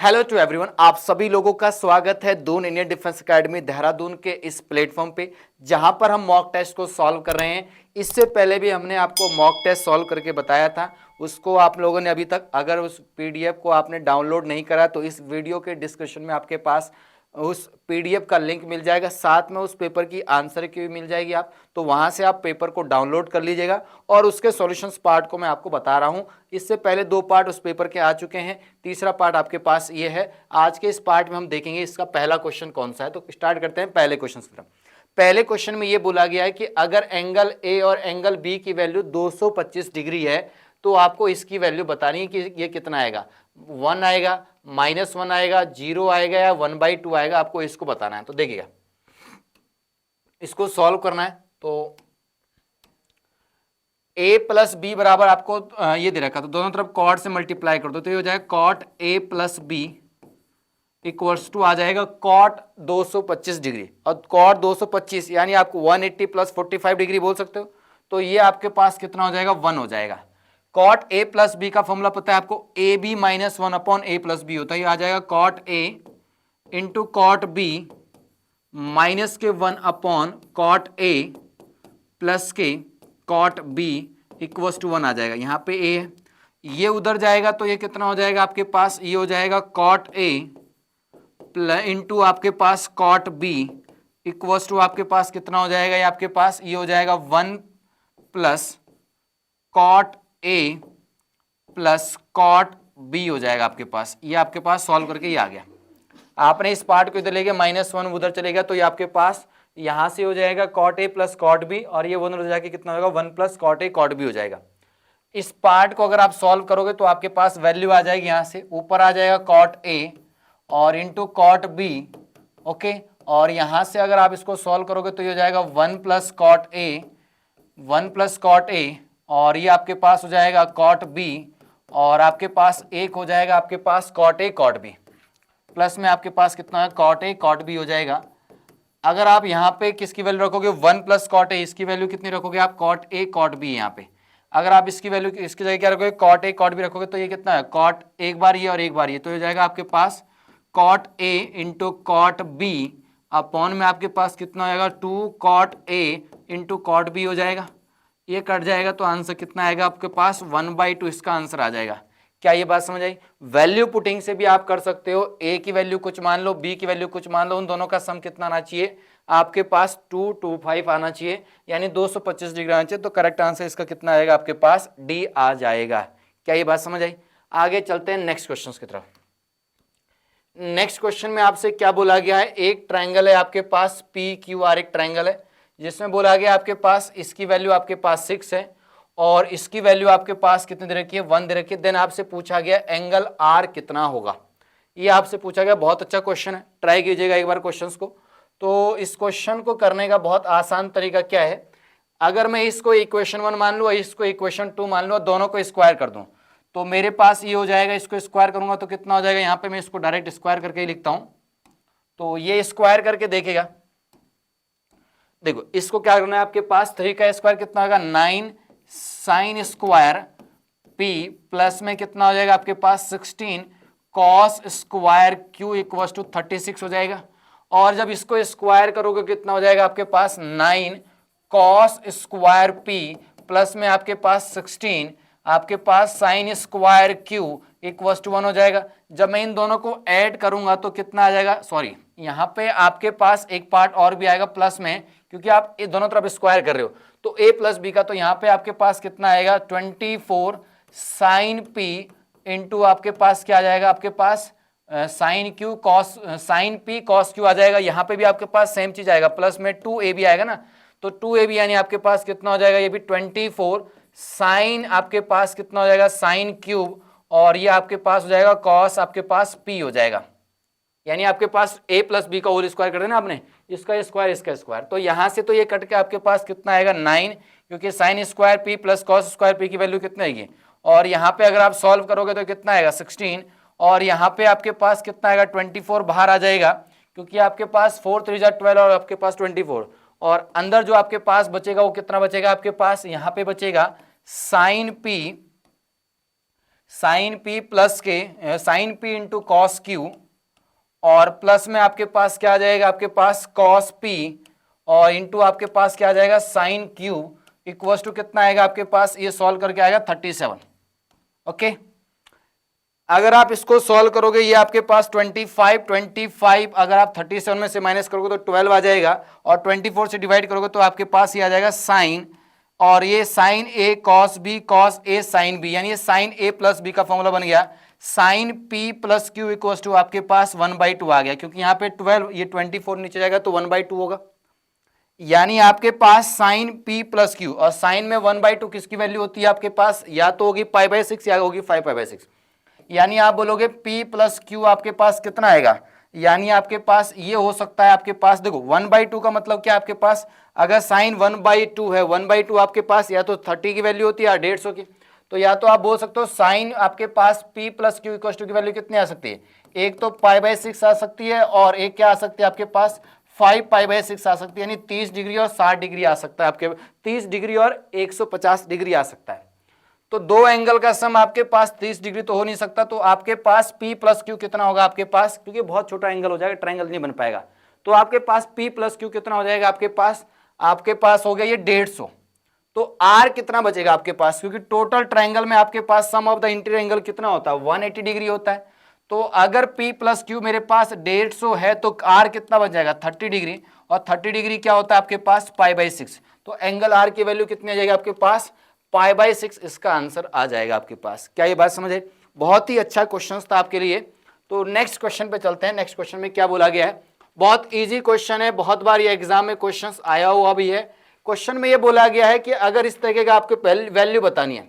Hello to everyone, आप सभी लोगों का स्वागत है Doon Indian defence academy Dehradun के इस प्लेटफॉर्म पे, जहां पर हम मॉक टेस्ट को सॉल्व कर रहे हैं। इससे पहले भी हमने आपको मॉक टेस्ट सॉल्व करके बताया था, उसको आप लोगों ने अभी तक अगर उस पीडीएफ को आपने डाउनलोड नहीं करा तो इस वीडियो के डिस्क्रिप्शन में आपके पास उस पीडीएफ का लिंक मिल जाएगा, साथ में उस पेपर की आंसर की भी मिल जाएगी। आप तो वहां से आप पेपर को डाउनलोड कर लीजिएगा और उसके सॉल्यूशंस पार्ट को मैं आपको बता रहा हूं। इससे पहले 2 पार्ट उस पेपर के आ चुके हैं, तीसरा पार्ट आपके पास ये है। आज के इस पार्ट में हम देखेंगे इसका पहला क्वेश्चन कौन सा है। तो स्टार्ट करते हैं पहले क्वेश्चन की तरफ। पहले क्वेश्चन में ये बोला गया है कि अगर एंगल ए और एंगल बी की वैल्यू 225 डिग्री है तो आपको इसकी वैल्यू बतानी है कि ये कितना आएगा, 1 आएगा, -1 आएगा, 0 आएगा या 1/2 आएगा। आपको इसको बताना है। तो देखिएगा, इसको सॉल्व करना है। तो a प्लस बी बराबर आपको ये दे रखा, तो दोनों तरफ कॉट से मल्टीप्लाई कर दो तो ये हो जाएगा cot a plus B equals to आ जाएगा कॉट 225 डिग्री। और कॉट 225 यानी आपको 180 प्लस 45 डिग्री बोल सकते हो। तो ये आपके पास कितना हो जाएगा, 1 हो जाएगा। कॉट a प्लस बी का फॉर्मूला पता है आपको, A B minus 1 upon A plus B होता है। ये आ जाएगा cot a into cot B minus के 1 अपॉन कॉट a प्लस के कॉट बी इक्वल्स टू 1 आ जाएगा। यहाँ पे a है, ये उधर जाएगा तो ये कितना हो जाएगा आपके पास, ये हो जाएगा कॉट a इंटू आपके पास कॉट बी इक्वल्स टू आपके पास कितना हो जाएगा, ये आपके पास ये हो जाएगा 1 plus cot a plus cot b हो जाएगा आपके पास। ये आपके पास सॉल्व करके ये आ गया। आपने इस पार्ट को इधर ले गया, -1 उधर चलेगा तो ये आपके पास यहां से हो जाएगा cot a plus cot b, और ये 1 जाके कितना होगा, 1 plus cot a cot b हो जाएगा। इस पार्ट को अगर आप सॉल्व करोगे तो आपके पास वैल्यू आ जाएगी, यहां से ऊपर आ जाएगा कॉट a और इंटू कॉट b, ओके। और यहां से अगर आप इसको सॉल्व करोगे तो ये हो जाएगा 1 plus cot a, 1 plus cot a, और ये आपके पास हो जाएगा कॉट b, और आपके पास एक हो जाएगा आपके पास cot a cot b, plus में आपके पास कितना है कॉट a कॉट b हो जाएगा। अगर आप यहाँ पे किसकी वैल्यू रखोगे, 1 प्लस कॉट a, इसकी वैल्यू कितनी रखोगे आप, कॉट a कॉट b। यहाँ पे अगर आप इसकी वैल्यू इसकी जगह क्या रखोगे, कॉट a कॉट b रखोगे तो ये कितना है, कॉट एक बार ये और एक बार ये, तो हो जाएगा आपके पास cot a into cot b upon में आपके पास कितना हो जाएगा, 2 cot a into cot b हो जाएगा। ये कट जाएगा तो आंसर कितना आएगा आपके पास, 1/2 इसका आंसर आ जाएगा। क्या ये बात समझ आई? वैल्यू पुटिंग से भी आप कर सकते हो, a की वैल्यू कुछ मान लो, b की वैल्यू कुछ मान लो, उन दोनों का सम कितना आना चाहिए आपके पास, 225 आना चाहिए, यानी 225 डिग्री आना चाहिए। तो करेक्ट आंसर इसका कितना आएगा आपके पास, डी आ जाएगा। क्या ये बात समझ आई? आगे चलते हैं नेक्स्ट क्वेश्चन की तरफ। नेक्स्ट क्वेश्चन में आपसे क्या बोला गया है, एक ट्राइंगल है आपके पास PQR, एक ट्राइंगल है जिसमें बोला गया आपके पास इसकी वैल्यू आपके पास 6 है और इसकी वैल्यू आपके पास कितनी दे रखी है, 1 दे रखी है। देन आपसे पूछा गया एंगल R कितना होगा, ये आपसे पूछा गया। बहुत अच्छा क्वेश्चन है, ट्राई कीजिएगा एक बार क्वेश्चंस को। तो इस क्वेश्चन को करने का बहुत आसान तरीका क्या है, अगर मैं इसको इक्वेशन 1 मान लूँ, इसको इक्वेशन 2 मान लूँ, दोनों को स्क्वायर कर दूँ तो मेरे पास ये हो जाएगा। इसको स्क्वायर करूंगा तो कितना हो जाएगा, यहाँ पे मैं इसको डायरेक्ट स्क्वायर करके ही लिखता हूँ। तो ये स्क्वायर करके देखेगा, देखो इसको क्या करना है आपके पास, 3 का स्क्वायर कितना होगा, 9 साइन स्क्वायर p प्लस में कितना हो जाएगा आपके पास 16 cos square q equals to 36 हो जाएगा। और जब इसको स्क्वायर करोगे कितना हो जाएगा आपके पास 9 कॉस स्क्वायर p प्लस में आपके पास 16 आपके पास sine square q equals to 1 हो जाएगा। जब मैं इन दोनों को ऐड करूंगा तो कितना आ जाएगा, सॉरी यहाँ पे आपके पास एक पार्ट और भी आएगा प्लस में, क्योंकि आप ये दोनों तरफ स्क्वायर कर रहे हो। तो a प्लस बी का, तो यहाँ पे आपके पास कितना आएगा 24 साइन p इंटू आपके पास क्या आ जाएगा आपके पास sine Q cos sine p cos q आ जाएगा। यहाँ पे भी आपके पास सेम चीज आएगा, प्लस में 2ab आएगा ना, तो 2ab यानी आपके पास कितना हो जाएगा, ये भी 24 साइन आपके पास कितना हो जाएगा साइन क्यूब, और ये आपके पास हो जाएगा कॉस आपके पास p हो जाएगा। यानी आपके पास a प्लस बी का होल स्क्वायर कर देना आपने, इसका स्क्वायर इसका स्क्वायर, तो यहां से तो ये कट के आपके पास कितना आएगा 9, क्योंकि sine square p plus cos square p की वैल्यू कितना आएगी, और यहाँ पे अगर आप सॉल्व करोगे तो कितना आएगा 16, और यहाँ पे आपके पास कितना आएगा 24 बाहर आ जाएगा, क्योंकि आपके पास 4 3 12 और आपके पास 24, और अंदर जो आपके पास बचेगा वो कितना बचेगा आपके पास, यहाँ पे बचेगा sine p sine P plus के sine P into cos Q, और प्लस में आपके पास क्या आ जाएगा, आपके पास कॉस पी, और इंटू आपके पास क्या आ जाएगा साइन क्यू, इक्वल टू कितना आएगा आपके पास, ये सॉल्व करके आएगा 37। ओके, अगर आप इसको सॉल्व करोगे ये आपके पास 25 अगर आप 37 में से माइनस करोगे तो 12 आ जाएगा, और 24 से डिवाइड करोगे तो आपके पास ये आ जाएगा साइन, और ये sine A cos B cos A sine B, यानी ये साइन ए प्लस बी का फॉर्मूला बन गया। Sine P plus Q equal to आपके पास 1/2 आ गया, क्योंकि यहाँ पे 12, ये 24 नीचे जाएगा तो 1/2 होगा, यानी आपके पास साइन पी प्लस क्यू, और साइन में 1/2 किसकी वैल्यू होती है आपके पास, या तो होगी π/6 या होगी 5π/6, यानी आप बोलोगे p प्लस क्यू आपके पास कितना आएगा, यानी आपके पास ये हो सकता है आपके पास, देखो 1/2 का मतलब क्या आपके पास, अगर साइन 1/2 है, 1/2 आपके पास या तो 30 की वैल्यू होती है या 150 की, तो या तो आप बोल सकते हो साइन आपके पास p plus Q equal to की वैल्यू कितनी आ सकती है, एक तो π/6 आ सकती है, और एक क्या आ सकती है आपके पास 5π/6 आ सकती है, यानी 30 डिग्री और 60 डिग्री आ सकता है, आपके 30 डिग्री और 150 डिग्री आ सकता है। तो दो एंगल का सम आपके पास 30 डिग्री तो हो नहीं सकता, तो आपके पास p प्लस क्यू कितना होगा आपके पास, क्योंकि बहुत छोटा एंगल हो जाएगा, ट्रायंगल नहीं बन पाएगा, तो आपके पास p प्लस क्यू कितना हो जाएगा आपके पास हो गया ये 150। तो r कितना बचेगा आपके पास, क्योंकि टोटल ट्रायंगल में आपके पास सम ऑफ द इंटीरियर एंगल कितना होता है 180 डिग्री होता है, तो अगर p प्लस क्यू मेरे पास 150 है तो r कितना बच जाएगा 30 डिग्री, और 30 डिग्री क्या होता है आपके पास π/6, तो एंगल r की वैल्यू कितनी आ जाएगी आपके पास π/6, इसका आंसर आ जाएगा आपके पास। क्या ये बात समझ है, बहुत ही अच्छा क्वेश्चन था आपके लिए। तो नेक्स्ट क्वेश्चन पे चलते हैं। नेक्स्ट क्वेश्चन में क्या बोला गया है, बहुत इजी क्वेश्चन है, बहुत बार ये एग्जाम में क्वेश्चन आया हुआ भी है। क्वेश्चन में ये बोला गया है कि अगर इस तरीके का आपके वैल्यू बतानी है,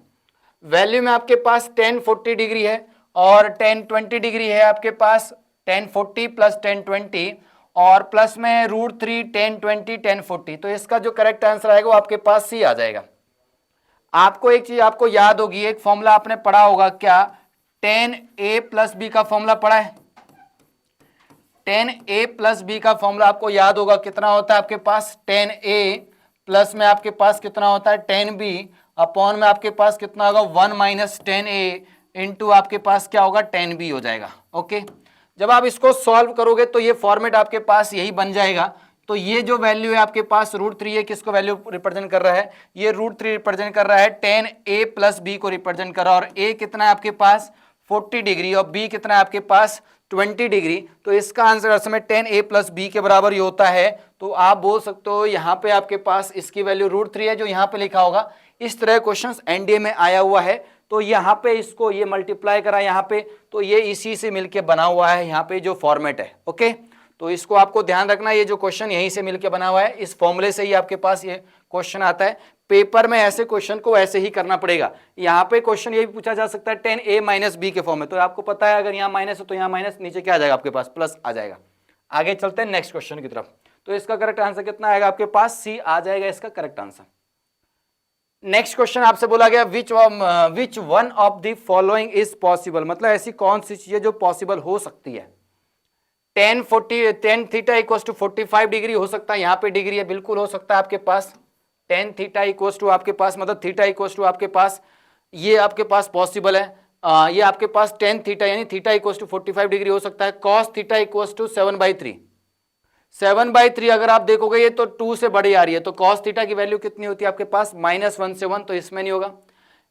वैल्यू में आपके पास 1040 डिग्री है और 1020 डिग्री है आपके पास, 1040 प्लस 1020 और प्लस में √3 1020 1040, तो इसका जो करेक्ट आंसर आएगा वो आपके पास सी आ जाएगा। आपको एक चीज आपको याद होगी, एक फॉर्मूला आपने पढ़ा होगा, क्या 10a प्लस बी का फॉर्मूला पढ़ा है, 10a प्लस बी का फॉर्मूला आपको याद होगा, कितना होता है आपके पास 10a प्लस में आपके पास कितना होता है 10b अपॉन में आपके पास कितना होगा 1 माइनस 10a इंटू आपके पास क्या होगा 10b हो जाएगा। ओके, जब आप इसको सॉल्व करोगे तो ये फॉर्मेट आपके पास यही बन जाएगा। तो ये जो वैल्यू है आपके पास √3 है, किसको वैल्यू रिप्रेजेंट कर रहा है, ये √3 रिप्रेजेंट कर रहा है 10a प्लस b को रिप्रेजेंट कर रहा है, और a कितना है आपके पास 40 डिग्री और b कितना है आपके पास 20 डिग्री, तो इसका आंसर असल में 10a प्लस b के बराबर ही होता है। तो आप बोल सकते हो यहाँ पे आपके पास इसकी वैल्यू √3 है, जो यहाँ पे लिखा होगा। इस तरह क्वेश्चन एनडीए में आया हुआ है, तो यहाँ पे इसको ये मल्टीप्लाई करा यहाँ पे, तो ये इसी से मिलके बना हुआ है यहाँ पे जो फॉर्मेट है। ओके, तो इसको आपको ध्यान रखना, ये जो क्वेश्चन यहीं से मिलके बना हुआ है, इस फॉर्मूले से ही आपके पास ये क्वेश्चन आता है। पेपर में ऐसे क्वेश्चन को ऐसे ही करना पड़ेगा। यहाँ पे क्वेश्चन ये भी पूछा जा सकता है 10a माइनस बी के फॉर्म में, तो आपको पता है अगर यहाँ माइनस है तो यहाँ माइनस, नीचे क्या आ जाएगा आपके पास प्लस आ जाएगा। आगे चलते हैं नेक्स्ट क्वेश्चन की तरफ। तो इसका करेक्ट आंसर कितना आएगा आपके पास, सी आ जाएगा इसका करेक्ट आंसर। नेक्स्ट क्वेश्चन आपसे बोला गया which one of the following is possible, मतलब ऐसी कौन सी चीज है जो पॉसिबल हो सकती है। tan theta equals to 45 degree हो सकता है, यहाँ पे डिग्री है, बिल्कुल हो सकता है आपके पास tan थीटा इक्वल्स टू आपके पास, मतलब थीटा इक्वल्स टू आपके पास, ये आपके पास पॉसिबल है। ये आपके पास tan थीटा यानी थीटा इक्वल्स टू 45 डिग्री हो सकता है। cos थीटा इक्वल्स टू 7/3, 7/3 अगर आप देखोगे ये तो 2 से बड़ी आ रही है, तो cos थीटा की वैल्यू कितनी होती है आपके पास -1 से 1, तो इसमें नहीं होगा।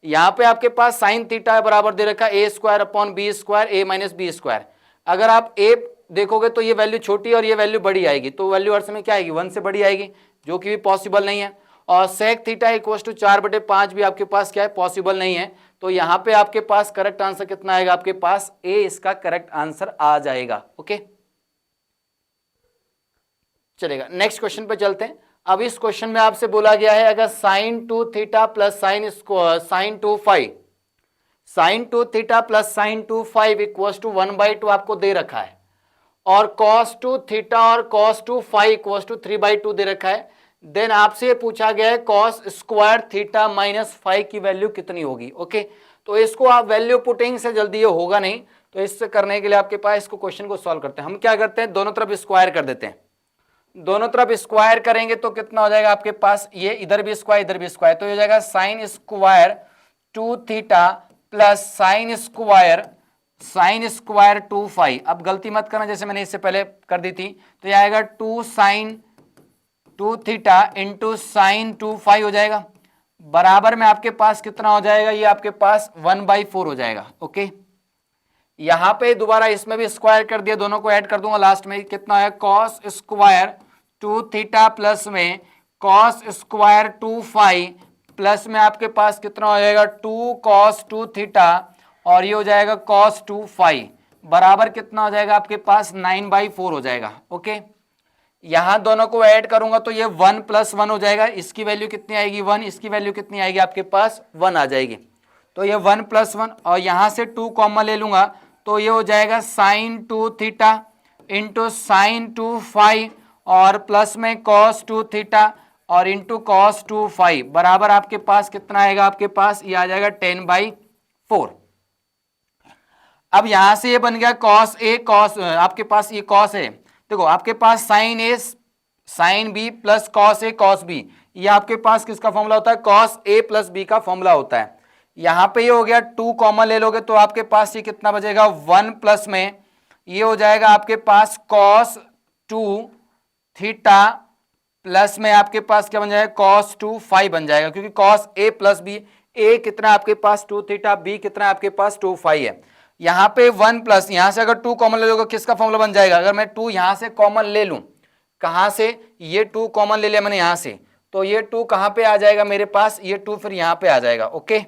यहाँ पे आपके पास sin थीटा बराबर दे रखा है a² upon b² a minus b²। अगर आप a देखोगे तो ये वैल्यू छोटी है और ये वैल्यू बड़ी आएगी, तो वैल्यू अर्थ में क्या आएगी 1 से बड़ी आएगी, जो कि भी पॉसिबल नहीं है। और sec थीटा इक्वल्स टू 4/5 भी आपके पास क्या है पॉसिबल नहीं है। तो यहाँ पे आपके पास करेक्ट आंसर कितना आएगा आपके पास ए, इसका करेक्ट आंसर आ जाएगा। ओके, चलेगा। नेक्स्ट क्वेश्चन पे चलते हैं। अब इस क्वेश्चन में आपसे बोला गया है अगर sin 2 theta plus sin 2 phi, sin 2 theta plus sin 2 phi equals to 1/2 आपको दे रखा है, और cos 2 थीटा और cos 2 फाइव इक्वल्स टू 3/2 दे रखा है। देन आपसे ये पूछा गया है cos² थीटा माइनस 5 की वैल्यू कितनी होगी। ओके, तो इसको आप वैल्यू पुटिंग से जल्दी ये होगा नहीं, तो इससे करने के लिए आपके पास इसको क्वेश्चन को सॉल्व करते हैं। हम क्या करते हैं, दोनों तरफ स्क्वायर कर देते हैं। दोनों तरफ स्क्वायर करेंगे तो कितना हो जाएगा आपके पास, ये इधर भी स्क्वायर इधर भी स्क्वायर, तो ये हो जाएगा sin² 2 theta plus sine square 2 phi. अब गलती मत करना जैसे मैंने इससे पहले कर दी थी, तो ये आएगा 2 sine 2 theta into sine 2 phi हो जाएगा, बराबर में आपके पास कितना हो जाएगा, ये आपके पास 1/4 हो जाएगा। ओके, यहां पे दोबारा इसमें भी स्क्वायर कर दिया, दोनों को ऐड कर दूंगा, लास्ट में कितना है कॉस स्क्वायर 2 थीटा प्लस में कॉस स्क्वायर 2 फाई प्लस में आपके पास कितना हो जाएगा 2 कॉस 2 थीटा और ये हो जाएगा कॉस 2 फाई, बराबर कितना हो जाएगा आपके पास 9/4 हो जाएगा। ओके, यहां दोनों को ऐड करूंगा तो ये 1 + 1 हो जाएगा, इसकी वैल्यू कितनी आएगी 1, इसकी वैल्यू कितनी आएगी आपके पास 1 आ जाएगी, तो ये 1 + 1 और यहां से 2 कॉमन ले लूंगा तो ये हो जाएगा sine 2 theta into sine 2 phi और प्लस में कॉस 2 थीटा और इंटू कॉस 2 फाई, बराबर आपके पास कितना आएगा, आपके पास ये आ जाएगा 10/4। अब यहां से ये बन गया कॉस ए कॉस, आपके पास ये कॉस है, देखो आपके पास sign A sine B plus cos A cos B, ये आपके पास किसका फॉर्मूला होता है, कॉस ए प्लस बी का फॉर्मूला होता है। यहां पे ये हो गया 2 कॉमन ले लोगे तो आपके पास ये कितना बचेगा 1 प्लस में ये हो जाएगा आपके पास कॉस 2 थीटा प्लस में आपके पास क्या बन जाएगा कॉस 2 फाई बन जाएगा, क्योंकि कॉस ए प्लस बी, ए कितना आपके पास 2 थीटा, बी कितना आपके पास 2 फाई है। यहां पे 1 प्लस, यहां से अगर 2 कॉमन ले लोगे किसका फॉर्मूला बन जाएगा, अगर मैं 2 यहां से कॉमन ले लूं, कहां से, ये 2 कॉमन ले लिया मैंने यहां से, तो ये 2 कहां पे आ जाएगा मेरे पास, ये 2 फिर यहां पे आ जाएगा। ओके,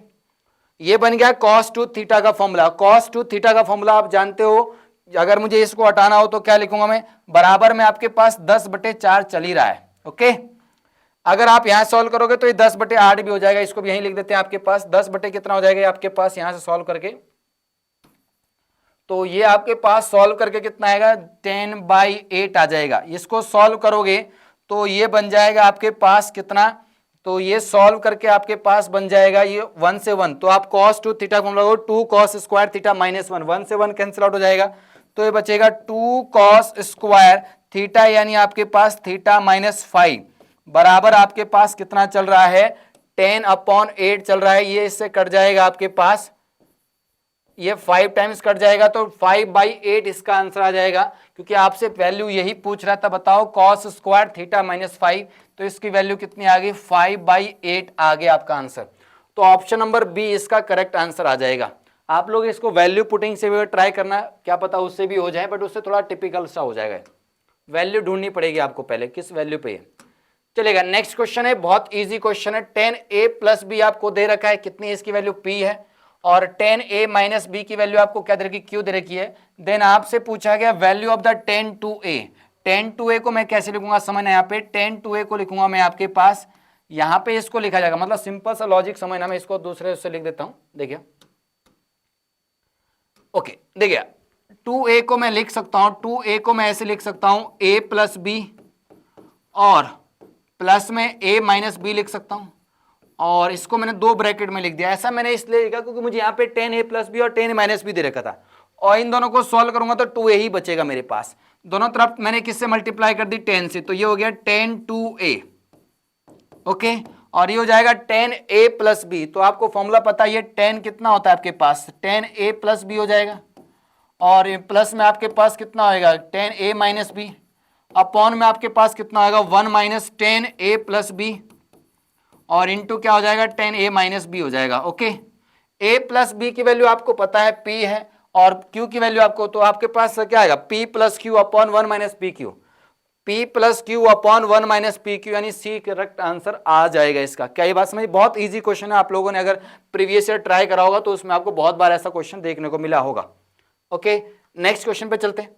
ये बन गया cos 2 थीटा का फॉर्मूला। cos 2 थीटा का फॉर्मूला आप जानते हो, अगर मुझे इसको हटाना हो तो क्या लिखूंगा मैं, बराबर में आपके पास 10/4 चल ही रहा है। ओके, अगर आप यहां सॉल्व करोगे तो ये 10/8 भी हो जाएगा, इसको भी यहीं लिख देते हैं, आपके पास 10 बटे कितना हो जाएगा आपके पास यहां से सॉल्व करके, तो ये आपके पास सॉल्व करके कितना आएगा 10/8 आ जाएगा। इसको सॉल्व करोगे तो ये बन जाएगा आपके पास कितना, तो ये सॉल्व करके आपके पास बन जाएगा ये 1 से 1, तो आप cos 2 थीटा फॉर्मूला लगाओ 2 cos स्क्वायर थीटा -1, 1 से 1 कैंसिल आउट हो जाएगा, तो ये बचेगा 2 cos स्क्वायर थीटा यानी आपके पास थीटा -5, बराबर आपके पास कितना चल रहा है 10/8 चल रहा है। ये इससे कट जाएगा आपके पास, ये 5 टाइम्स कट जाएगा तो 5/8 इसका आंसर आ जाएगा, क्योंकि आपसे वैल्यू यही पूछ रहा था, बताओ cos स्क्वायर थीटा -5, तो इसकी वैल्यू कितनी आ गई 5/8 आ गया आपका आंसर। तो ऑप्शन नंबर बी इसका करेक्ट आंसर आ जाएगा। आप लोग इसको वैल्यू पुटिंग से भी ट्राई करना, क्या पता उससे भी हो जाए, बट उससे थोड़ा टिपिकल सा हो जाएगा, वैल्यू ढूंढनी पड़ेगी आपको पहले किस वैल्यू पे है। चलेगा, नेक्स्ट क्वेश्चन है, बहुत ईजी क्वेश्चन है, 10a + b आपको दे रखा है, कितनी इसकी वैल्यू p है, और 10a - b की वैल्यू आपको क्या दे रखी, q दे रखी है। देन आपसे पूछा गया वैल्यू ऑफ द 10 2a को मैं कैसे लिखूंगा, समझना, यहाँ पे 10 को लिखूंगा मैं आपके पास, यहाँ पे इसको लिखा जाएगा, मतलब सिंपल सा लॉजिक समझना, मैं इसको दूसरे से लिख देता हूं, देखिए। ओके, देखिए 2a को मैं लिख सकता हूं, 2a को मैं ऐसे लिख सकता हूं a + b और प्लस में a - b लिख सकता हूं, और इसको मैंने 2 ब्रैकेट में लिख दिया। ऐसा मैंने इसलिए लिखा क्योंकि मुझे यहाँ पे 10a + b और 10a - b दे रखा था, और इन दोनों को सॉल्व करूंगा तो 2a ही बचेगा मेरे पास। दोनों तरफ मैंने किससे मल्टीप्लाई कर दी 10 से, तो ये हो गया 10 2a। ओके, और ये हो जाएगा 10a + b, तो आपको फॉर्मूला पता है ये 10 कितना होता है आपके पास 10a + b हो जाएगा, और प्लस में आपके पास कितना होएगा 10a - b, अपॉन में आपके पास कितना होगा 1 - 10a + b, और इंटू क्या हो जाएगा 10a - b हो जाएगा। ओके, a + b की वैल्यू आपको पता है p है, और q की वैल्यू आपको, तो आपके पास क्या आएगा p + q upon 1 - pq, p + q upon 1 - pq, यानी c करेक्ट आंसर आ जाएगा इसका। क्या ये बात समझ, बहुत इजी क्वेश्चन है, आप लोगों ने अगर प्रीवियस ईयर ट्राई करा होगा तो उसमें आपको बहुत बार ऐसा क्वेश्चन देखने को मिला होगा। ओके, नेक्स्ट क्वेश्चन पे चलते हैं।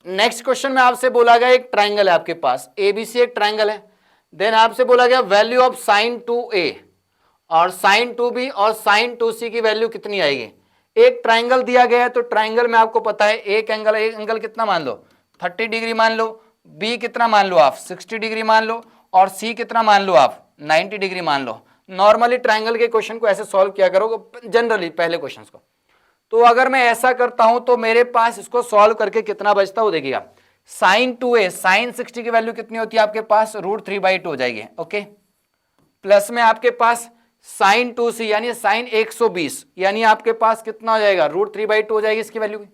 नेक्स्ट क्वेश्चन में आपसे बोला गया एक ट्राइंगल है आपके पास, ABC एक ट्राइंगल है, देन आपसे बोला गया वैल्यू ऑफ sin 2a और sin 2b और sin 2c की वैल्यू कितनी आएगी। एक ट्राइंगल दिया गया है, तो ट्राइंगल में आपको पता है एक एंगल कितना मान लो 30 डिग्री मान लो, b कितना मान लो आप 60 डिग्री मान लो, और c कितना मान लो आप 90 डिग्री मान लो। नॉर्मली ट्राइंगल के क्वेश्चन को ऐसे सॉल्व किया करोगे जनरली पहले क्वेश्चन को। तो अगर मैं ऐसा करता हूं तो मेरे पास इसको सॉल्व करके कितना बचता है वो देखिएगा, sin 2a sin 60 की वैल्यू कितनी होती है आपके पास √3/2 हो जाएगी। ओके, प्लस में आपके पास साइन 2c यानी साइन 120, यानी आपके पास कितना हो जाएगा, √3/2 हो जाएगी इसकी वैल्यू।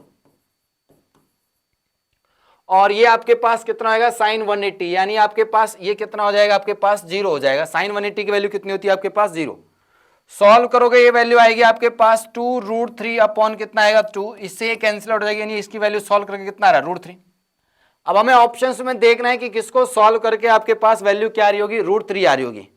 और ये आपके पास कितना आएगा, साइन 180, यानी आपके पास ये कितना हो जाएगा, आपके पास 0 हो जाएगा। साइन 180 की वैल्यू कितनी होती है आपके पास, 0। सॉल्व करोगे ये वैल्यू आएगी आपके पास 2√3 अपॉन कितना आएगा 2, इससे ये कैंसिल आउट हो जाएगी, यानी इसकी वैल्यू सॉल्व करके कितना आ रहा है, √3। अब हमें ऑप्शंस में देखना है कि किसको सॉल्व करके आपके पास वैल्यू क्या आ रही होगी, √3 आ रही होगी।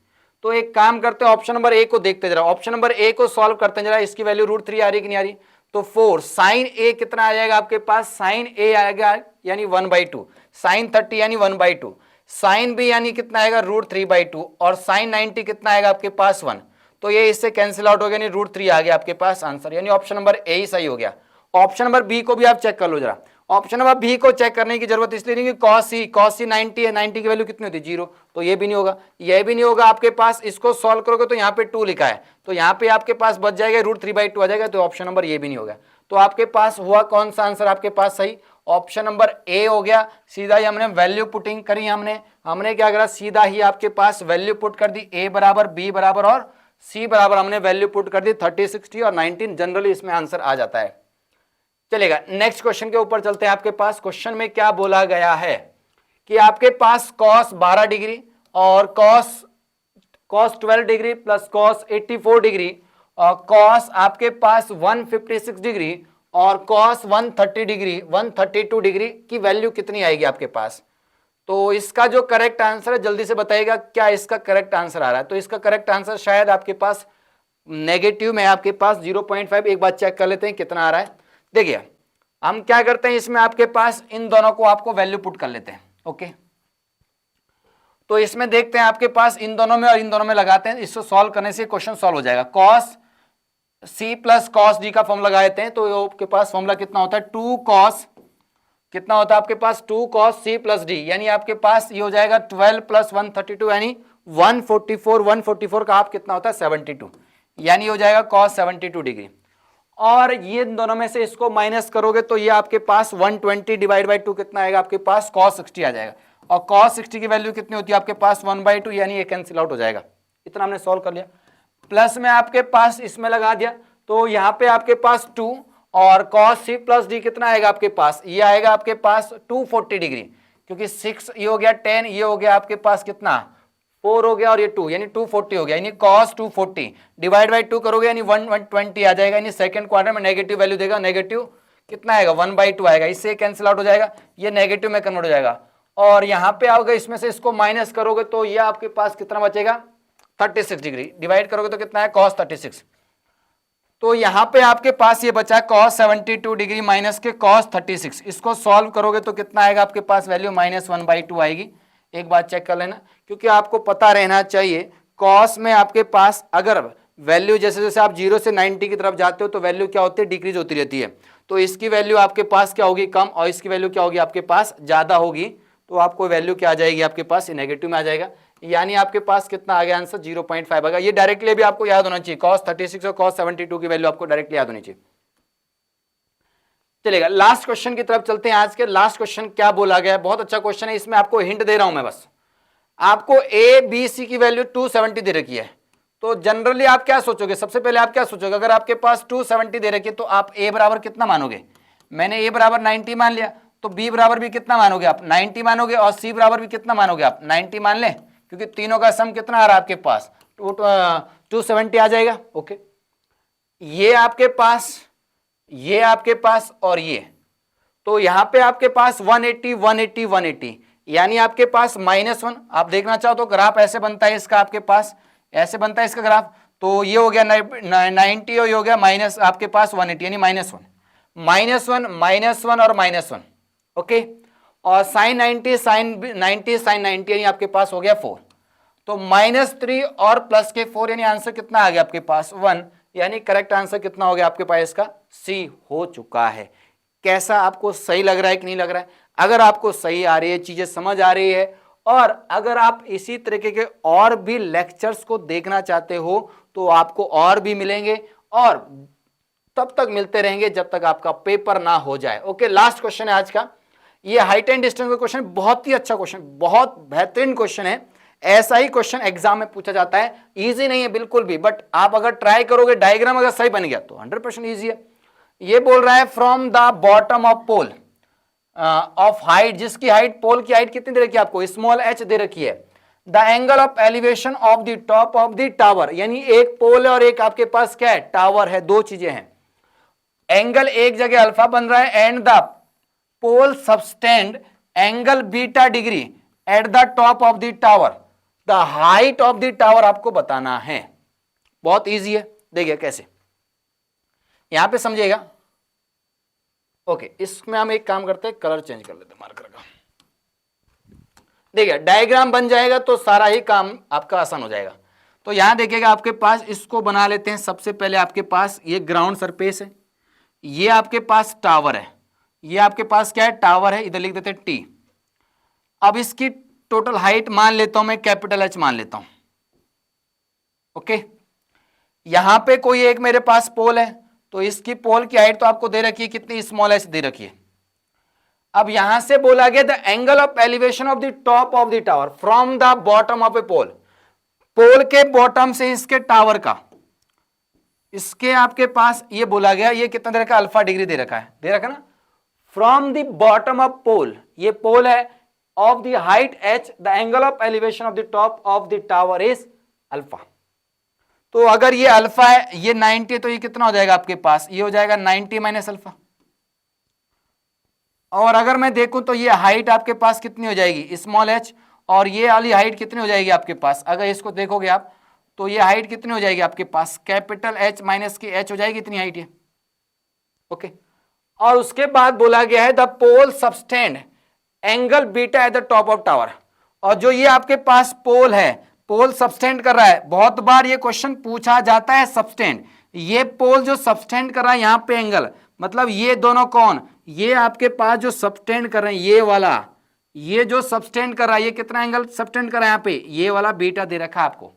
तो एक काम करते हैं, ऑप्शन नंबर ए को देखते जरा, ऑप्शन नंबर ए को सॉल्व करते हैं जरा, इसकी वैल्यू √3 आ रही कि नहीं आ रही। तो 4 साइन ए कितना आ जाएगा आपके पास, साइन ए आएगा यानी 1/2, साइन 30 यानी 1/2, साइन बी यानी कितना आएगा √3/2, और साइन 90 कितना आएगा आपके पास 1। तो ये इससे कैंसिल आउट हो गया, यानी √3 आ गया आपके पास आंसर, यानी ऑप्शन नंबर ए ही सही हो गया। ऑप्शन नंबर बी को भी आप चेक कर लो जरा। ऑप्शन नंबर बी को चेक करने की जरूरत इसलिए नहीं कि cos c 90 है, 90 की वैल्यू कितनी होती है, 0, तो ये भी नहीं होगा, ये भी नहीं होगा आपके पास। इसको सॉल्व करोगे तो यहाँ पे 2 लिखा है, तो यहाँ पे आपके पास बच जाएगा √3/2 आ जाएगा, तो ऑप्शन नंबर ये भी नहीं होगा। तो आपके पास हुआ कौन सा आंसर आपके पास सही, ऑप्शन नंबर ए हो गया। सीधा ही हमने वैल्यू पुटिंग करी, हमने क्या करा, सीधा ही आपके पास वैल्यू पुट कर दी, ए बराबर, बी बराबर और सी बराबर हमने वैल्यू पुट कर दी 30, 60 और 19, जनरली इसमें आंसर आ जाता है। चलेगा, नेक्स्ट क्वेश्चन के ऊपर चलते हैं। आपके पास क्वेश्चन में क्या बोला गया है कि आपके पास cos 12 डिग्री और cos 12 degree plus cos 84 degree और cos आपके पास 156 डिग्री और cos 130 डिग्री 132 डिग्री की वैल्यू कितनी आएगी आपके पास। तो इसका जो करेक्ट आंसर है जल्दी से बताइएगा, क्या इसका करेक्ट आंसर आ रहा है। तो इसका करेक्ट आंसर शायद आपके पास नेगेटिव में आपके पास 0.5, एक बार चेक कर लेते हैं कितना आ रहा है। देखिए हम क्या करते हैं, इसमें आपके पास इन दोनों को आपको वैल्यू पुट कर लेते हैं। ओके, तो इसमें देखते हैं आपके पास इन दोनों में और इन दोनों में लगाते हैं, इसको सॉल्व करने से क्वेश्चन सॉल्व हो जाएगा। cos c plus cos d का फॉर्मूला लगा देते हैं, तो आपके पास फॉर्मूला कितना होता है, 2 cos कितना होता है आपके पास 2 cos c प्लस d, यानी आपके पास ये हो जाएगा 12 प्लस 132 यानी 144 का आप कितना होता है 72, यानी हो जाएगा cos 72 डिग्री। और ये दोनों में से इसको माइनस करोगे तो ये आपके पास 120 डिवाइड बाई 2 कितना आएगा आपके पास cos 60 आ जाएगा, और cos 60 की वैल्यू कितनी होती है आपके पास 1/2, यानी ये कैंसिल आउट हो जाएगा। इतना हमने सॉल्व कर लिया। प्लस में आपके पास इसमें लगा दिया, तो यहाँ पे आपके पास 2 और cos c प्लस d कितना आएगा आपके पास, ये आएगा आपके पास 240 डिग्री, क्योंकि 6 ये हो गया 10, ये हो गया आपके पास कितना 4 हो गया और ये 2, यानी 240 हो गया, यानी cos 240 डिवाइड बाई 2 करोगे यानी 120 आ जाएगा, यानी सेकंड क्वार्टर में नेगेटिव वैल्यू देगा, नेगेटिव कितना आएगा 1/2 आएगा, इससे कैंसिल आउट हो जाएगा, ये नेगेटिव में कन्वर्ट हो जाएगा। और यहाँ पे आओगे इसमें से इसको माइनस करोगे तो ये आपके पास कितना बचेगा 36 डिग्री, डिवाइड करोगे तो कितना है cos 36, तो यहाँ पे आपके पास ये बचा cos 72 डिग्री माइनस के cos 36, इसको सॉल्व करोगे तो कितना आएगा आपके पास वैल्यू -1/2 आएगी। एक बात चेक कर लेना, क्योंकि आपको पता रहना चाहिए cos में आपके पास अगर वैल्यू जैसे जैसे आप 0 से 90 की तरफ जाते हो तो वैल्यू क्या होती है, डिक्रीज होती रहती है। तो इसकी वैल्यू आपके पास क्या होगी, कम, और इसकी वैल्यू क्या होगी आपके पास ज़्यादा होगी, तो आपको वैल्यू क्या आ जाएगी आपके पास, ये नेगेटिव में आ जाएगा, यानी आपके पास कितना आ गया आंसर 0.5 आ गया। ये डायरेक्टली भी आपको याद होना चाहिए, cos 36 और cos 72 की वैल्यू आपको डायरेक्टली याद होनी चाहिए। चलेगा, लास्ट क्वेश्चन की तरफ चलते हैं। आज के लास्ट क्वेश्चन क्या बोला गया है, बहुत अच्छा क्वेश्चन है, इसमें आपको हिंट दे रहा हूं मैं बस। आपको ए बी सी की वैल्यू 270 दे रखी है, तो जनरली आप क्या सोचोगे, सबसे पहले आप क्या सोचोगे, अगर आपके पास 270 दे रखी है तो आप ए बराबर कितना मानोगे, मैंने ए बराबर 90 मान लिया, तो बी बराबर भी कितना मानोगे आप 90 मानोगे, और सी बराबर भी कितना मानोगे आप 90 मान ले, क्योंकि तीनों का सम कितना आ रहा है आपके पास 270 आ जाएगा। ओके, ये आपके पास और ये, तो यहां पे आपके पास 180 180 180, यानी आपके पास -1, आप देखना चाहो तो ग्राफ ऐसे बनता है इसका, आपके पास ऐसे बनता है इसका ग्राफ, तो ये हो गया 90 और ये हो गया माइनस आपके पास 180, यानी -1 और -1। ओके, और sin 90 sin 90 यानी आपके पास हो गया 4, तो -3 और प्लस के 4, यानी आंसर कितना आ गया आपके पास 1, यानी करेक्ट आंसर कितना हो गया आपके पास इसका सी हो चुका है। कैसा आपको सही लग रहा है कि नहीं लग रहा है? अगर आपको सही आ रही है, चीजें समझ आ रही है, और अगर आप इसी तरीके के और भी लेक्चर्स को देखना चाहते हो तो आपको और भी मिलेंगे, और तब तक मिलते रहेंगे जब तक आपका पेपर ना हो जाए। ओके, लास्ट क्वेश्चन है आज का, ये हाइट एंड डिस्टेंस का क्वेश्चन, बहुत ही अच्छा क्वेश्चन, बहुत बेहतरीन क्वेश्चन है, ऐसा ही क्वेश्चन एग्जाम में पूछा जाता है। इजी नहीं है बिल्कुल भी, बट आप अगर ट्राई करोगे, डायग्राम अगर सही बन गया तो 100% इजी है। ये बोल रहा है from the bottom of pole of height, जिसकी हाइट, पोल की हाइट कितनी दे रखी है आपको, स्मॉल h दे रखी है, the angle of elevation of the top of the tower, यानी एक पोल है और एक आपके पास क्या है, टावर है, दो चीजें हैं। एंगल एक जगह अल्फा बन रहा है and the pole subtend angle beta degree at the top of the tower, the height of the tower आपको बताना है। बहुत इजी है, देखिए कैसे, यहां पे समझिएगा। ओके, इसमें हम एक काम करते हैं, कलर चेंज कर लेते हैं मार्कर का। देखिए डायग्राम बन जाएगा तो सारा ही काम आपका आसान हो जाएगा। तो यहां देखिएगा आपके पास, इसको बना लेते हैं। सबसे पहले आपके पास ये ग्राउंड सरफेस है, ये आपके पास टावर है, ये आपके पास क्या है, टावर है, इधर लिख देते हैं टी। अब इसकी टोटल हाइट मान लेता हूं मैं, कैपिटल एच मान लेता हूं। ओके, यहां पे कोई एक मेरे पास पोल है, तो इसकी पोल की हाइट तो आपको दे रखी है कितनी, स्मॉल एच दे रखी है। अब यहां से बोला गया the angle of elevation of the top of the tower from the bottom of a pole, pole के बॉटम से इसके टावर का, इसके आपके पास ये बोला गया, ये कितना दे रखा है, अल्फा डिग्री दे रखा है, दे रखा ना, फ्रॉम द बॉटम ऑफ पोल, ये पोल है, of the height h, the angle of elevation of the top of the tower is alpha. तो अगर ये अल्फा है, ये 90, तो ये कितना हो जाएगा आपके पास, ये हो जाएगा 90 माइनस अल्फा। और अगर मैं देखूं तो ये हाइट आपके पास कितनी हो जाएगी, स्मॉल h, और ये वाली हाइट कितनी हो जाएगी आपके पास, अगर इसको देखोगे आप तो ये हाइट कितनी हो जाएगी आपके पास, कैपिटल H माइनस की h हो जाएगी, इतनी हाइट है। ओके, और उसके बाद बोला गया है the pole subtend angle beta at the top of tower, और जो ये आपके पास पोल है, पोल सबटेंड कर रहा है, बहुत बार ये क्वेश्चन पूछा जाता है सबटेंड, ये पोल जो सबटेंड कर रहा है यहां पे एंगल, मतलब ये दोनों कौन, ये आपके पास जो सबटेंड कर रहे हैं, ये वाला, ये जो सबटेंड कर रहा है, ये कितना एंगल सबटेंड कर रहा है यहाँ पे, ये वाला बीटा दे रखा है आपको।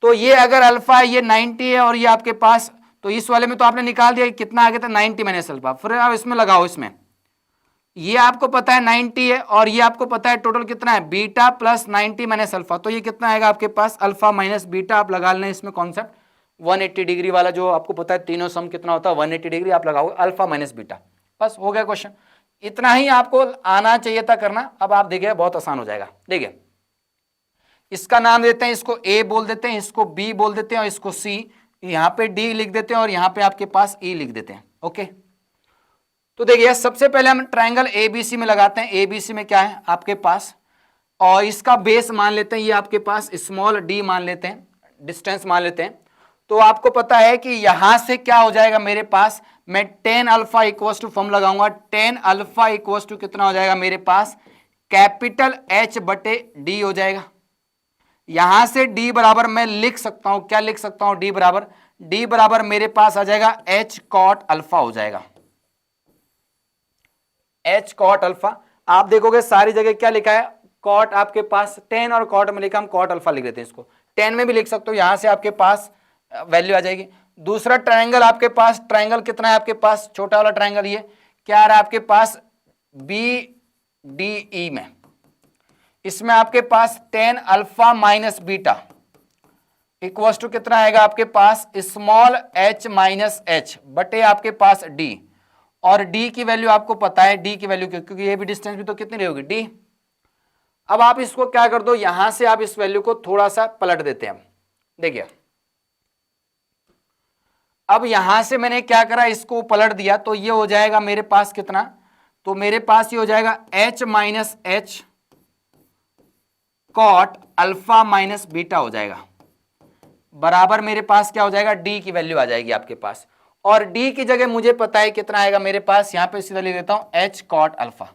तो ये अगर अल्फा है, ये 90 है, और ये आपके पास, तो इस वाले में तो आपने निकाल दिया कितना आ गया था, 90 माइनस अल्फा। फिर आप इसमें लगाओ, इसमें ये आपको पता है 90 है, और ये आपको पता है टोटल कितना है, बीटा प्लस 90 माइनस अल्फा, तो ये कितना आएगा आपके पास, अल्फा माइनस बीटा। आप लगा लें इसमें कॉन्सेप्ट 180 डिग्री वाला, जो आपको पता है तीनों सम कितना होता है 180 डिग्री, आप लगाओगे अल्फा माइनस बीटा, बस हो गया क्वेश्चन। इतना ही आपको आना चाहिए था करना। अब आप देखिए बहुत आसान हो जाएगा। देखिए इसका नाम देते हैं, इसको ए बोल देते हैं, इसको बी बोल देते हैं, और इसको सी, यहां पे डी लिख देते हैं, और यहां पे आपके पास ई लिख देते हैं। ओके, तो देखिए सबसे पहले हम ट्रायंगल एबीसी में लगाते हैं। एबीसी में क्या है आपके पास, और इसका बेस मान लेते हैं, ये आपके पास स्मॉल डी मान लेते हैं, डिस्टेंस मान लेते हैं। तो आपको पता है कि यहां से क्या हो जाएगा मेरे पास, मैं tan alpha equal to form लगाऊंगा, टेन अल्फा इक्वल टू कितना हो जाएगा मेरे पास, कैपिटल एच बटे डी हो जाएगा। यहां से डी बराबर मैं लिख सकता हूं, क्या लिख सकता हूं, डी बराबर मेरे पास आ जाएगा एच कॉट अल्फा हो जाएगा, एच कॉट अल्फा। आप देखोगे सारी जगह क्या लिखा है, कॉट आपके पास 10 और कॉट में लिखा, हम कॉट अल्फा लिख देते हैं, इसको 10 में भी लिख सकते हो, यहां से आपके पास वैल्यू आ जाएगी। दूसरा ट्रायंगल आपके पास, ट्रायंगल कितना है आपके पास, छोटा वाला ट्रायंगल, ये क्या आ रहा है आपके पास, बी डी ई में, इसमें आपके पास 10 alpha minus beta equal to कितना आएगा आपके पास, स्मॉल h माइनस एच बटे आपके पास d, और d की वैल्यू आपको पता है, d की वैल्यू क्योंकि ये भी डिस्टेंस भी तो कितनी रहेगी d। अब आप इसको क्या कर दो, यहां से आप इस वैल्यू को थोड़ा सा पलट देते हैं। देखिए अब यहां से मैंने क्या करा, इसको पलट दिया, तो ये हो जाएगा मेरे पास कितना, तो मेरे पास ये हो जाएगा h minus H cot alpha minus beta हो जाएगा, बराबर मेरे पास क्या हो जाएगा, डी की वैल्यू आ जाएगी आपके पास, और डी की जगह मुझे पता है कितना आएगा मेरे पास, यहां पे सीधा लिख देता हूं एच कॉट अल्फा।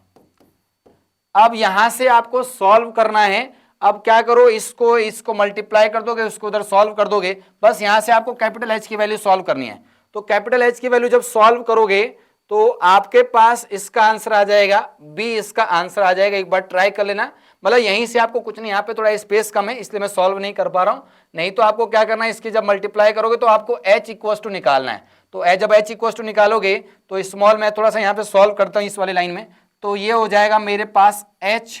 अब यहां से आपको सॉल्व करना है। अब क्या करो, इसको मल्टीप्लाई कर दोगे, उसको उधर सॉल्व कर दोगे, बस यहां से आपको कैपिटल एच की वैल्यू सॉल्व करनी है। तो कैपिटल एच की वैल्यू जब सॉल्व करोगे तो आपके पास इसका आंसर आ जाएगा बी, इसका आंसर आ जाएगा, एक बार ट्राई कर लेना। मतलब यहीं से आपको कुछ नहीं, यहाँ पे थोड़ा स्पेस कम है इसलिए मैं सॉल्व नहीं कर पा रहा हूं, नहीं तो आपको क्या करना है, इसकी जब मल्टीप्लाई करोगे तो आपको h इक्वल टू निकालना है। तो जब h इक्वल टू निकालोगे तो स्मॉल, मैं थोड़ा सा यहाँ पे सॉल्व करता हूँ इस वाली लाइन में, तो ये हो जाएगा मेरे पास h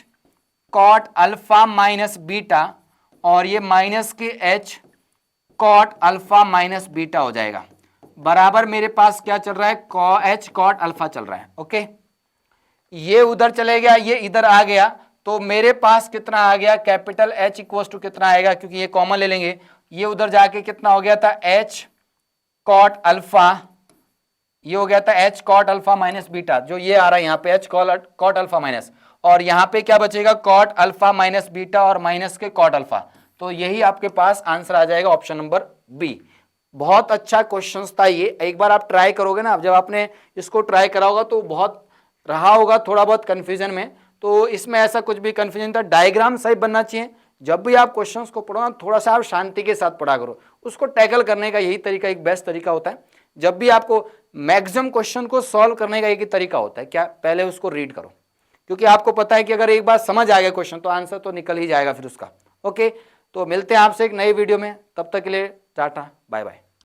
cot alpha minus beta और ये माइनस के H cot alpha minus beta हो जाएगा, बराबर मेरे पास क्या चल रहा है, एच कॉट अल्फा चल रहा है। ओके, ये उधर चले गया, ये इधर आ गया, तो मेरे पास कितना आ गया, कैपिटल एच इक्वल टू कितना आएगा, क्योंकि ये कॉमन ले लेंगे, ये उधर जाके कितना हो गया था, एच कॉट अल्फा, ये हो गया था एच कॉट अल्फा माइनस बीटा, जो ये आ रहा है यहाँ पे एच कॉट अल्फा माइनस, और यहाँ पे क्या बचेगा, कॉट अल्फा माइनस बीटा और माइनस के कॉट अल्फा। तो यही आपके पास आंसर आ जाएगा ऑप्शन नंबर बी। बहुत अच्छा क्वेश्चन था ये, एक बार आप ट्राई करोगे ना, जब आपने इसको ट्राई करा होगा तो बहुत रहा होगा थोड़ा बहुत कंफ्यूजन में, तो इसमें ऐसा कुछ भी कंफ्यूजन था, डायग्राम सही बनना चाहिए। जब भी आप क्वेश्चंस को पढ़ो ना, थोड़ा सा आप शांति के साथ पढ़ा करो, उसको टैकल करने का यही तरीका एक बेस्ट तरीका होता है। जब भी आपको मैक्सिमम क्वेश्चन को सॉल्व करने का एक ही तरीका होता है, क्या, पहले उसको रीड करो, क्योंकि आपको पता है कि अगर एक बार समझ आ गया क्वेश्चन तो आंसर तो निकल ही जाएगा फिर उसका। ओके, तो मिलते हैं आपसे एक नई वीडियो में, तब तक के लिए टाटा बाय बाय।